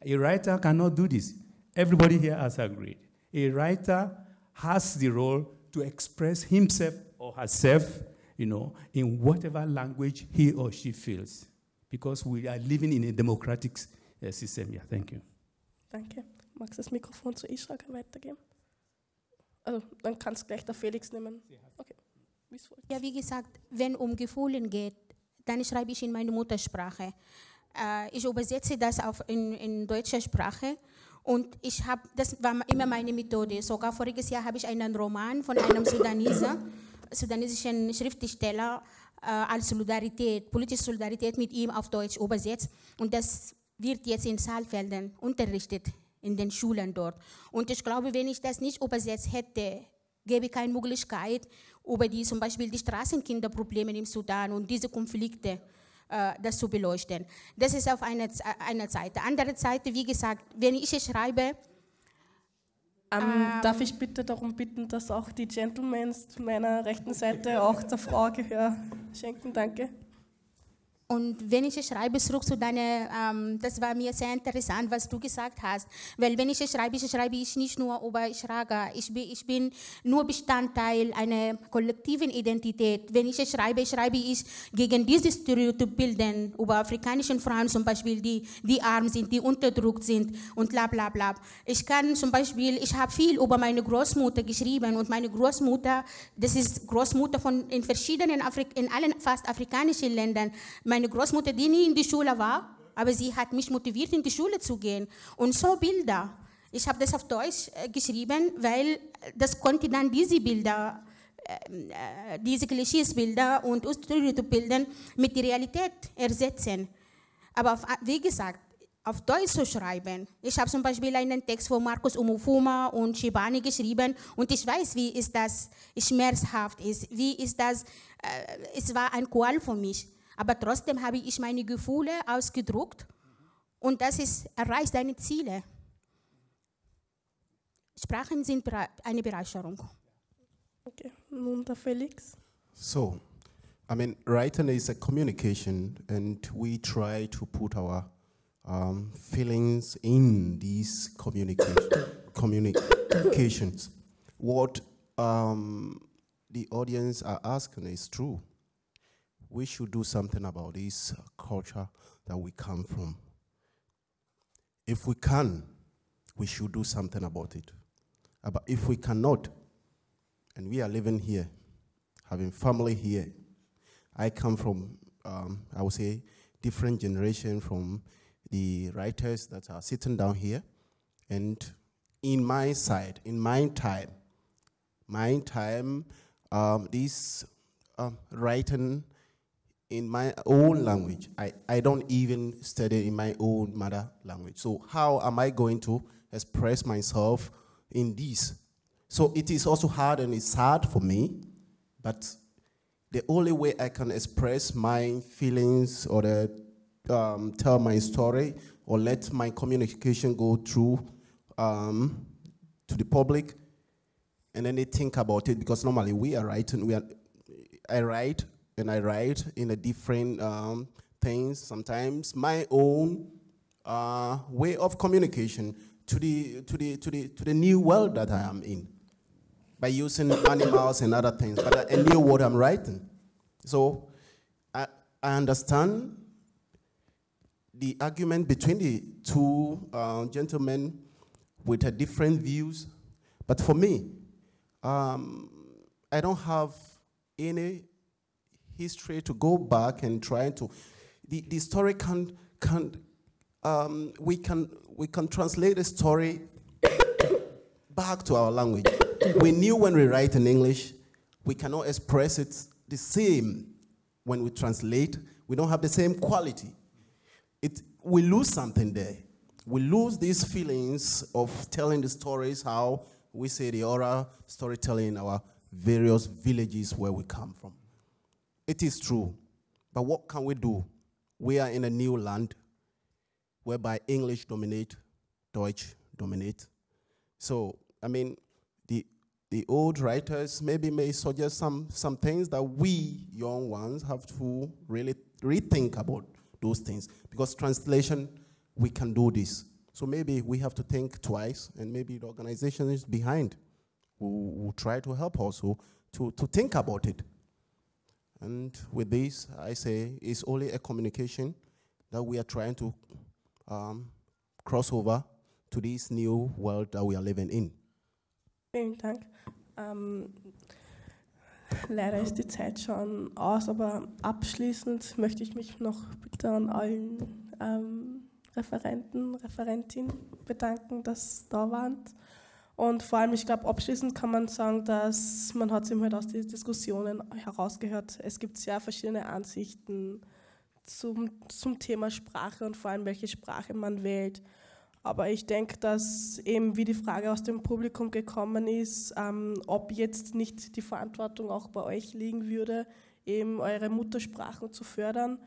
A writer cannot do this. Everybody here has agreed. A writer has the role to express himself or herself, you know, in whatever language he or she feels, because we are living in a democratic system. Yeah, thank you. Danke. Magst du das Mikrofon zu Ishraga weitergeben? Also, dann kannst gleich der Felix nehmen. Okay. Ja, wie gesagt, wenn Gefühle geht, dann schreibe ich in meine Muttersprache. Ich übersetze das in deutscher Sprache und das war immer meine Methode. Sogar voriges Jahr habe ich einen Roman von einem sudanesischen Schriftsteller als Solidarität, politische Solidarität mit ihm auf Deutsch übersetzt und das wird jetzt in Saalfelden unterrichtet, in den Schulen dort. Und ich glaube, wenn ich das nicht übersetzt hätte, gäbe es keine Möglichkeit, über zum Beispiel die Straßenkinderprobleme im Sudan und diese Konflikte das zu beleuchten. Das ist auf einer Seite. Andere Seite, wie gesagt, wenn ich schreibe... darf ich bitte darum bitten, dass auch die Gentlemen zu meiner rechten Seite auch der Frau Gehör schenken? Danke. Und wenn ich schreibe, zurück zu deiner, das war mir sehr interessant, was du gesagt hast, weil wenn ich schreibe ich nicht nur über Ishraga, ich bin nur Bestandteil einer kollektiven Identität. Wenn ich schreibe ich gegen diese Stereotypbilder über afrikanische Frauen zum Beispiel, die arm sind, die unterdrückt sind und bla bla bla. Ich kann zum Beispiel, ich habe viel über meine Großmutter geschrieben und meine Großmutter, das ist Großmutter in verschiedenen, in allen fast afrikanischen Ländern. Meine Großmutter, die nie in die Schule war, aber sie hat mich motiviert, in die Schule zu gehen. Und so Bilder. Ich habe das auf Deutsch geschrieben, weil das konnte dann diese Bilder, diese Klischeesbilder und Stereotypbilder mit der Realität ersetzen. Aber wie gesagt, auf Deutsch zu schreiben. Ich habe zum Beispiel einen Text von Markus Umufuma und Shibani geschrieben und ich weiß, wie ist das schmerzhaft ist, wie ist das, es war ein Qual für mich. Aber trotzdem habe ich meine Gefühle ausgedruckt und das erreicht seine Ziele. Sprachen sind eine Bereicherung. Okay, nun der Felix. So, I mean, writing is a communication and we try to put our feelings in these communications. What the audience are asking is true. We should do something about this culture that we come from. If we can, we should do something about it. But if we cannot, and we are living here, having family here, I come from, I would say, different generation from the writers that are sitting down here. And in my side, in my time, this writing in my own language. I don't even study in my own mother language. So how am I going to express myself in this? So it is also hard and it's hard for me, but the only way I can express my feelings or tell my story or let my communication go through to the public, and then they think about it, because normally we are writing, I write in a different things, sometimes my own way of communication to the new world that I am in, by using animals and other things, but a new word I'm writing. So I understand the argument between the two gentlemen with different views. But for me, I don't have any history to go back and try to. The story we can translate the story back to our language. We knew when we write in English, we cannot express it the same when we translate. We don't have the same quality. We lose something there. We lose these feelings of telling the stories, how we say the oral storytelling in our various villages where we come from. It is true, but what can we do? We are in a new land whereby English dominate, Deutsch dominate. So, I mean, the old writers maybe may suggest some things that we young ones have to really rethink about those things. Because translation, we can do this. So maybe we have to think twice, and maybe the organization is behind who try to help also to think about it. And with this, I say it's only a communication that we are trying to cross over to this new world that we are living in. Vielen Dank. Leider ist die Zeit schon aus, aber abschließend möchte ich mich noch bitte an allen Referenten, Referentinnen bedanken, dass da waren. Und vor allem, ich glaube, abschließend kann man sagen, dass man hat es eben halt aus den Diskussionen herausgehört, es gibt sehr verschiedene Ansichten zum Thema Sprache und vor allem, welche Sprache man wählt. Aber ich denke, dass eben, wie die Frage aus dem Publikum gekommen ist, ob jetzt nicht die Verantwortung auch bei euch liegen würde, eben eure Muttersprachen zu fördern.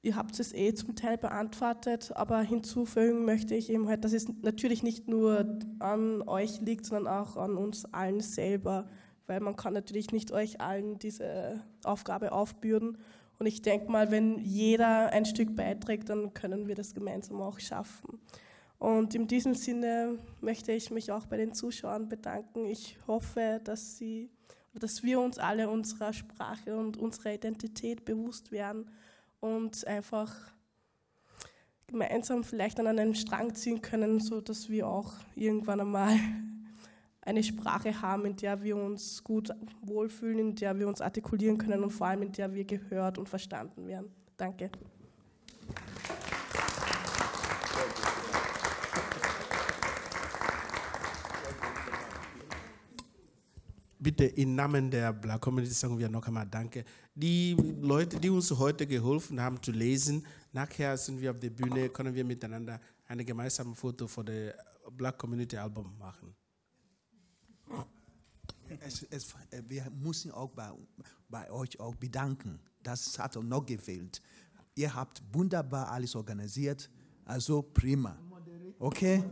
Ihr habt es zum Teil beantwortet, aber hinzufügen möchte ich eben halt, dass es natürlich nicht nur an euch liegt, sondern auch an uns allen selber, weil man kann natürlich nicht euch allen diese Aufgabe aufbürden. Und ich denke mal, wenn jeder ein Stück beiträgt, dann können wir das gemeinsam auch schaffen. Und in diesem Sinne möchte ich mich auch bei den Zuschauern bedanken. Ich hoffe, dass wir uns alle unserer Sprache und unserer Identität bewusst werden und einfach gemeinsam vielleicht an einem Strang ziehen können, sodass wir auch irgendwann einmal eine Sprache haben, in der wir uns gut wohlfühlen, in der wir uns artikulieren können und vor allem in der wir gehört und verstanden werden. Danke. Bitte im Namen der Black Community sagen wir noch einmal Danke. Die Leute, die uns heute geholfen haben zu lesen, nachher sind wir auf der Bühne, können wir miteinander ein gemeinsames Foto für das Black Community Album machen. Wir müssen auch bei euch auch bedanken. Das hat uns noch gefehlt. Ihr habt wunderbar alles organisiert, also prima. Okay?